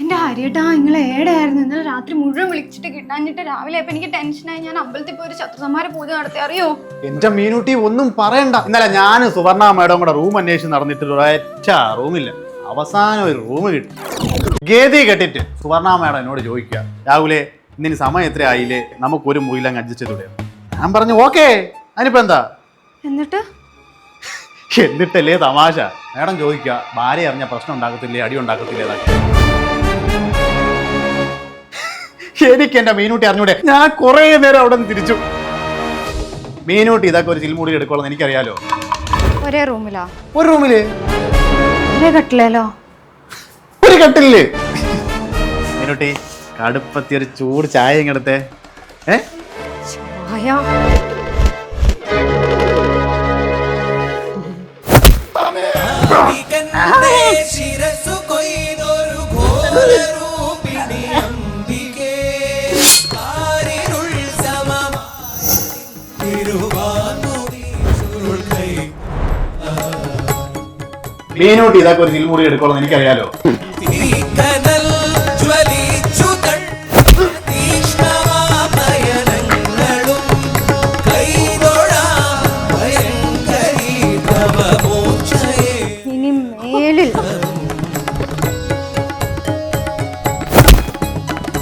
എന്റെ ഹരിയേട്ടാ നിങ്ങൾ ഏടായിരുന്നു ഇന്നലെ രാത്രി മുഴുവൻ വിളിച്ചിട്ട് കിട്ടാഞ്ഞിട്ട് രാവിലെ ആയപ്പോ എനിക്ക് ടെൻഷനായി. ഞാൻ അമ്പലത്തിൽ പോയി ഒരു ശത്രുസംഹാര പൂജ നടത്തി, അറിയോ? എന്റെ മീനൂട്ടി ഒന്നും പറയണ്ട. ഇന്നലെ ഞാൻ സുവർണ മേഡം കൂടെ റൂം അന്വേഷിച്ച് നടന്നിട്ട് ഒരൊറ്റ റൂമില്ല. അവസാനം ഒരു റൂം കിട്ടി. ഗേദി കെട്ടിട്ട് സുവർണ മേഡം എന്നോട് ചോദിക്കുക, രാഹുലേ ഇന്നിന് സമയം എത്ര ആയില്ലേ, നമുക്കൊരു മുറിയിലങ്ങ് അഡ്ജസ്റ്റ് ചെയ്തൂടെ? ഞാൻ പറഞ്ഞു ഓക്കേ, അതിനിപ്പോ എന്താ. എന്നിട്ടല്ലേ തമാശ. മേഡം ചോദിക്കുക, ഭാര്യ അറിഞ്ഞ പ്രശ്നം ഉണ്ടാക്കത്തില്ലേ, അടി ഉണ്ടാക്കത്തില്ലേ? എനിക്ക് എന്റെ മീനൂട്ടി അറിഞ്ഞൂടെ? ഞാൻ കുറെ നേരം അവിടെ നിന്ന് തിരിച്ചു. മീനൂട്ടി ഇതൊക്കെ ഒരു ചിൽമുടി എടുക്കോളന്ന് എനിക്കറിയാലോ. ഒരേ റൂമിലാ? ഒരു റൂമില് ഒരേ കട്ടിലോ? ഒരു കട്ടില്. മീനൂട്ടി കടുപ്പത്തി ഒരു ചൂട് ചായ ഇങ്ങടുത്തെ. ചായ മീനൂട്ടി ഇതൊക്കെ ഒരു ചിൽമുടി എടുക്കോളന്ന് എനിക്കറിയാലോ.